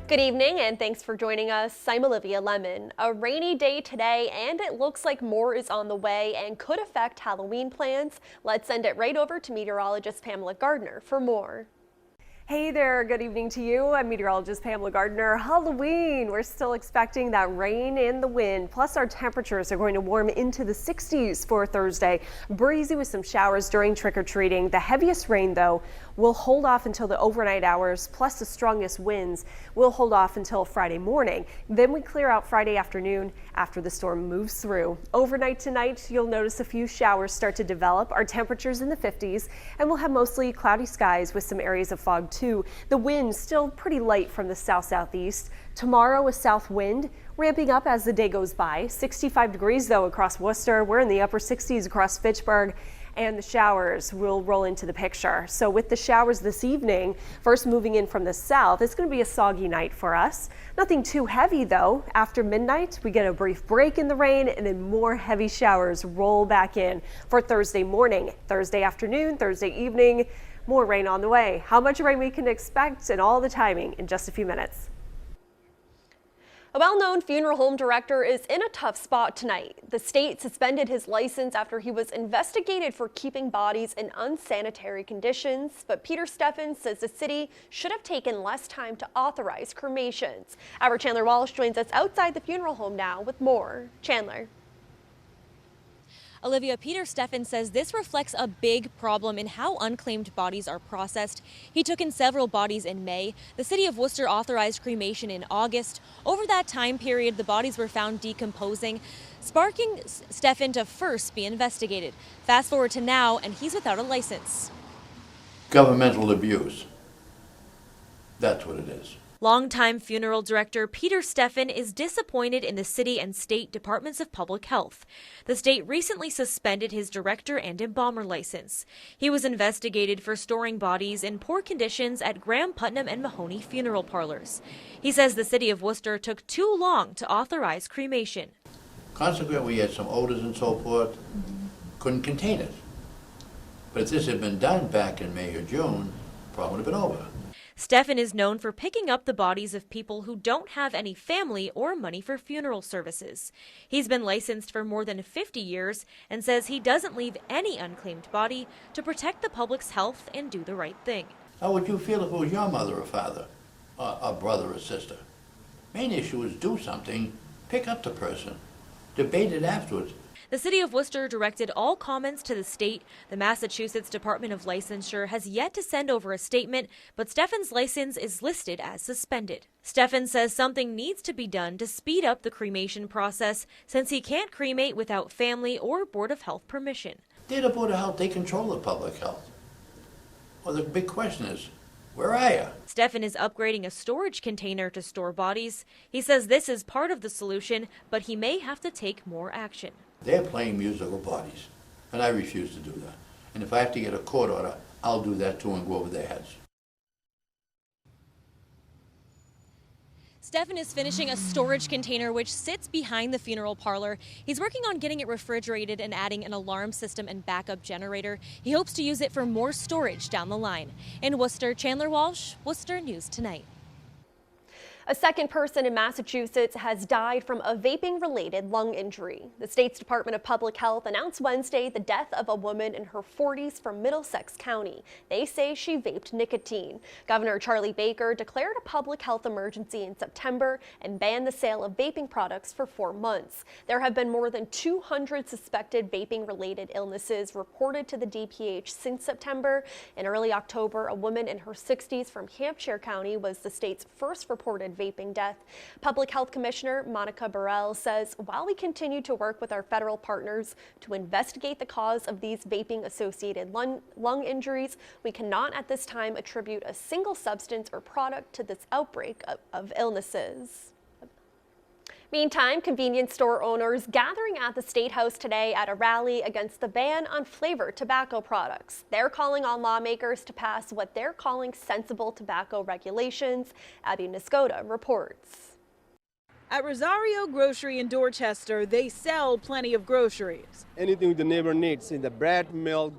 Good evening and thanks for joining us. I'm Olivia Lemmon. A rainy day today and it looks like more is on the way and could affect Halloween plans. Let's send it right over to meteorologist Pamela Gardner for more. Hey there, good evening to you. I'm meteorologist Pamela Gardner. Halloween, we're still expecting that rain and the wind, plus our temperatures are going to warm into the 60s for Thursday. Breezy with some showers during trick-or-treating. The heaviest rain, though, will hold off until the overnight hours, plus the strongest winds will hold off until Friday morning. Then we clear out Friday afternoon after the storm moves through. Overnight tonight, you'll notice a few showers start to develop. Our temperatures in the 50s, and we'll have mostly cloudy skies with some areas of fog too. The wind still pretty light from the south-southeast. Tomorrow a south wind ramping up as the day goes by. 65 degrees though across Worcester. We're in the upper 60s across Fitchburg. And the showers will roll into the picture. So with the showers this evening, first moving in from the south, it's going to be a soggy night for us. Nothing too heavy though. After midnight, we get a brief break in the rain and then more heavy showers roll back in for Thursday morning, Thursday afternoon, Thursday evening. More rain on the way. How much rain we can expect and all the timing in just a few minutes. A well-known funeral home director is in a tough spot tonight. The state suspended his license after he was investigated for keeping bodies in unsanitary conditions. But Peter Stefan says the city should have taken less time to authorize cremations. Our Chandler Walsh joins us outside the funeral home now with more. Chandler. Olivia, Peter Stefan says this reflects a big problem in how unclaimed bodies are processed. He took in several bodies in May. The city of Worcester authorized cremation in August. Over that time period, the bodies were found decomposing, sparking Stefan to first be investigated. Fast forward to now, and he's without a license. Governmental abuse. That's what it is. Longtime funeral director Peter Stefan is disappointed in the city and state departments of public health. The state recently suspended his director and embalmer license. He was investigated for storing bodies in poor conditions at Graham, Putnam, and Mahoney funeral parlors. He says the city of Worcester took too long to authorize cremation. Consequently, we had some odors and so forth, couldn't contain it. But if this had been done back in May or June, the problem would have been over. Stefan is known for picking up the bodies of people who don't have any family or money for funeral services. He's been licensed for more than 50 years and says he doesn't leave any unclaimed body to protect the public's health and do the right thing. How would you feel if it was your mother or father, or a brother or sister? Main issue is do something, pick up the person, debate it afterwards. The city of Worcester directed all comments to the state. The Massachusetts Department of Licensure has yet to send over a statement, but Stefan's license is listed as suspended. Stefan says something needs to be done to speed up the cremation process since he can't cremate without family or Board of Health permission. They're the Board of Health, they control the public health. Well, the big question is, where are you? Stefan is upgrading a storage container to store bodies. He says this is part of the solution, but he may have to take more action. They're playing musical bodies, and I refuse to do that. And if I have to get a court order, I'll do that too and go over their heads. Stefan is finishing a storage container which sits behind the funeral parlor. He's working on getting it refrigerated and adding an alarm system and backup generator. He hopes to use it for more storage down the line. In Worcester, Chandler Walsh, Worcester News Tonight. A second person in Massachusetts has died from a vaping-related lung injury. The state's Department of Public Health announced Wednesday the death of a woman in her 40s from Middlesex County. They say she vaped nicotine. Governor Charlie Baker declared a public health emergency in September and banned the sale of vaping products for 4 months. There have been more than 200 suspected vaping-related illnesses reported to the DPH since September. In early October, a woman in her 60s from Hampshire County was the state's first reported vaping death. Public Health Commissioner Monica Burrell says while we continue to work with our federal partners to investigate the cause of these vaping-associated lung injuries, we cannot at this time attribute a single substance or product to this outbreak of illnesses. Meantime, convenience store owners gathering at the State House today at a rally against the ban on flavored tobacco products. They're calling on lawmakers to pass what they're calling sensible tobacco regulations. Abby Niscoda reports. At Rosario Grocery in Dorchester, they sell plenty of groceries. Anything the neighbor needs, in the bread, milk,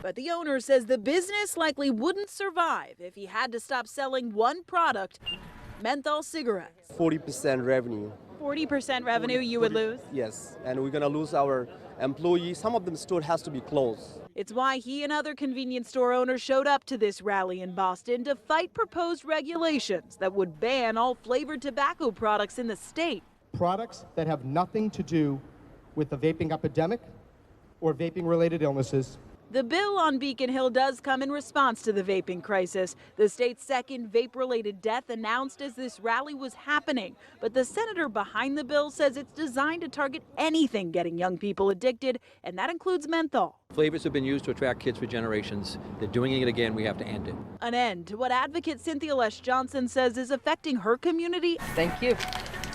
But the owner says the business likely wouldn't survive if he had to stop selling one product, menthol cigarettes. 40% revenue. 40% revenue you would lose? Yes, and we're going to lose our employees. Some of them still has to be closed. It's why he and other convenience store owners showed up to this rally in Boston to fight proposed regulations that would ban all flavored tobacco products in the state. Products that have nothing to do with the vaping epidemic or vaping-related illnesses. The bill on Beacon Hill does come in response to the vaping crisis. The state's second vape-related death announced as this rally was happening. But the senator behind the bill says it's designed to target anything getting young people addicted, and that includes menthol. Flavors have been used to attract kids for generations. They're doing it again. We have to end it. An end to what advocate Cynthia Lesh Johnson says is affecting her community. Thank you.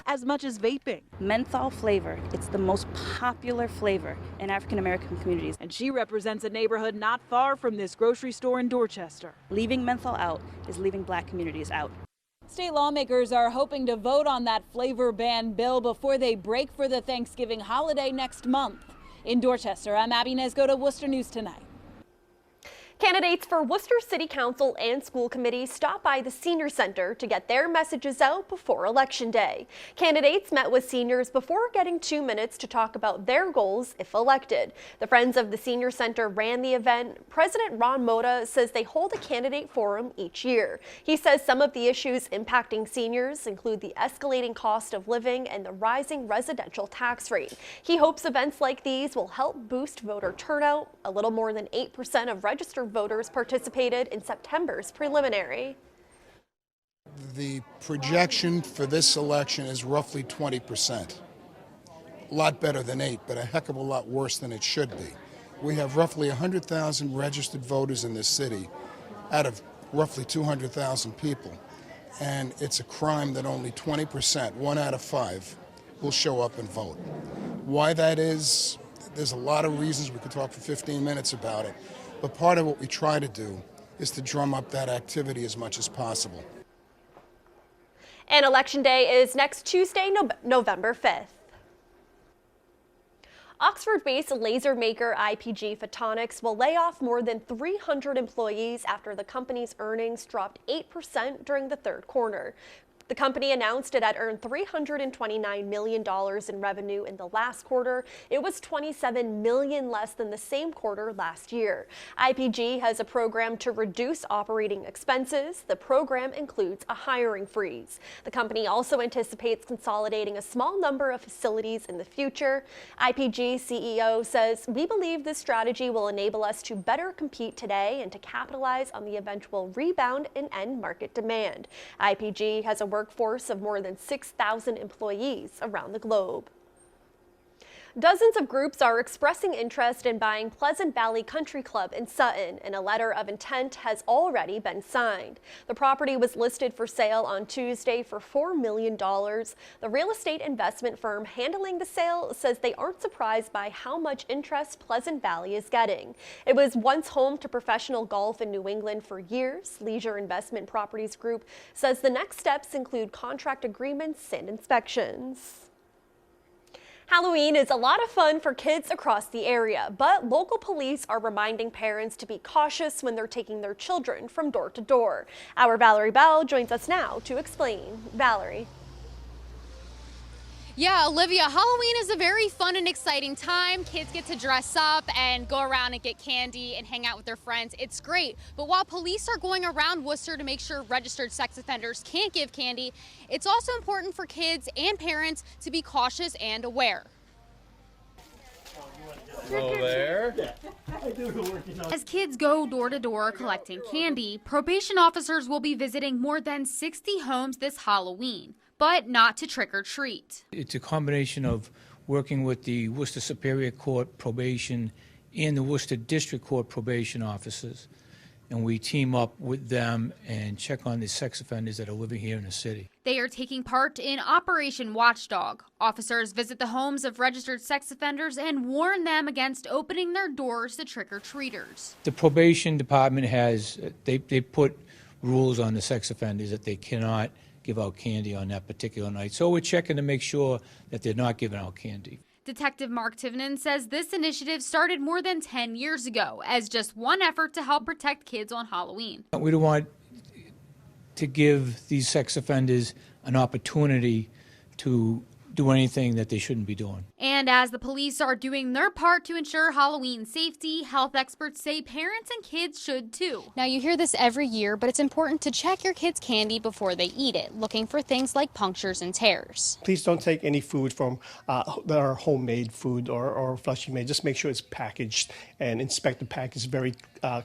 As much as vaping. Menthol flavor, it's the most popular flavor in African American communities. And she represents a neighborhood not far from this grocery store in Dorchester. Leaving menthol out is leaving black communities out. State lawmakers are hoping to vote on that flavor ban bill before they break for the Thanksgiving holiday next month. In Dorchester, I'm Abby Nesgo to Worcester News Tonight. Candidates for Worcester City Council and school committees stopped by the Senior Center to get their messages out before Election Day. Candidates met with seniors before getting 2 minutes to talk about their goals if elected. The Friends of the Senior Center ran the event. President Ron Mota says they hold a candidate forum each year. He says some of the issues impacting seniors include the escalating cost of living and the rising residential tax rate. He hopes events like these will help boost voter turnout. A little more than 8% of registered voters participated in September's preliminary. The projection for this election is roughly 20%. A lot better than 8, but a heck of a lot worse than it should be. We have roughly 100,000 registered voters in this city out of roughly 200,000 people. And it's a crime that only 20%, 1 out of 5, will show up and vote. Why that is, there's a lot of reasons. We could talk for 15 minutes about it. But part of what we try to do is to drum up that activity as much as possible. And Election Day is next Tuesday, November 5th. Oxford-based laser maker IPG Photonics will lay off more than 300 employees after the company's earnings dropped 8% during the third quarter. The company announced it had earned $329 million in revenue in the last quarter. It was $27 million less than the same quarter last year. IPG has a program to reduce operating expenses. The program includes a hiring freeze. The company also anticipates consolidating a small number of facilities in the future. IPG CEO says, "We believe this strategy will enable us to better compete today and to capitalize on the eventual rebound in end market demand." IPG has a workforce of more than 6,000 employees around the globe. Dozens of groups are expressing interest in buying Pleasant Valley Country Club in Sutton, and a letter of intent has already been signed. The property was listed for sale on Tuesday for $4 million. The real estate investment firm handling the sale says they aren't surprised by how much interest Pleasant Valley is getting. It was once home to professional golf in New England for years. Leisure Investment Properties Group says the next steps include contract agreements and inspections. Halloween is a lot of fun for kids across the area, but local police are reminding parents to be cautious when they're taking their children from door to door. Our Valerie Bell joins us now to explain. Valerie. Yeah, Olivia, Halloween is a very fun and exciting time. Kids get to dress up and go around and get candy and hang out with their friends. It's great. But while police are going around Worcester to make sure registered sex offenders can't give candy, it's also important for kids and parents to be cautious and aware. As kids go door to door collecting candy, probation officers will be visiting more than 60 homes this Halloween, but not to trick or treat. It's a combination of working with the Worcester Superior Court probation and the Worcester District Court probation officers. And we team up with them and check on the sex offenders that are living here in the city. They are taking part in Operation Watchdog. Officers visit the homes of registered sex offenders and warn them against opening their doors to trick-or-treaters. The probation department has, they put rules on the sex offenders that they cannot give out candy on that particular night. So we're checking to make sure that they're not giving out candy. Detective Mark Tivenin says this initiative started more than 10 years ago as just one effort to help protect kids on Halloween. We don't want to give these sex offenders an opportunity to do anything that they shouldn't be doing. And as the police are doing their part to ensure Halloween safety, health experts say parents and kids should too. Now, you hear this every year, but it's important to check your kids' candy before they eat it, looking for things like punctures and tears. Please don't take any food from that are homemade food or freshly made. Just make sure it's packaged and inspect the package very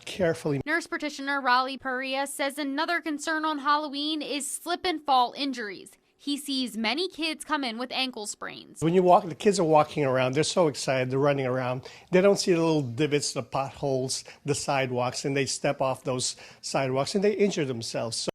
carefully. Nurse practitioner Raleigh Perea says another concern on Halloween is slip and fall injuries. He sees many kids come in with ankle sprains. When you walk, the kids are walking around, they're so excited, they're running around. They don't see the little divots, the potholes, the sidewalks, and they step off those sidewalks and they injure themselves.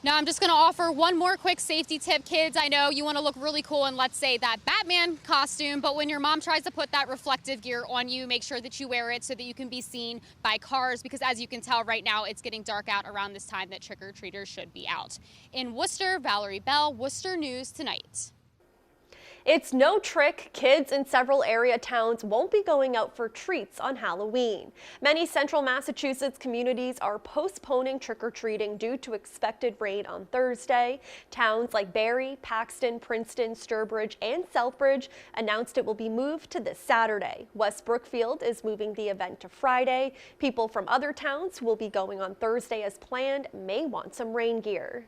Now, I'm just going to offer one more quick safety tip, kids. I know you want to look really cool in, let's say, that Batman costume, but when your mom tries to put that reflective gear on you, make sure that you wear it so that you can be seen by cars, because as you can tell right now, it's getting dark out around this time that trick-or-treaters should be out. In Worcester, Valerie Bell, Worcester News Tonight. It's no trick, kids in several area towns won't be going out for treats on Halloween. Many central Massachusetts communities are postponing trick-or-treating due to expected rain on Thursday. Towns like Barry, Paxton, Princeton, Sturbridge, and Southbridge announced it will be moved to this Saturday. West Brookfield is moving the event to Friday. People from other towns who will be going on Thursday as planned may want some rain gear.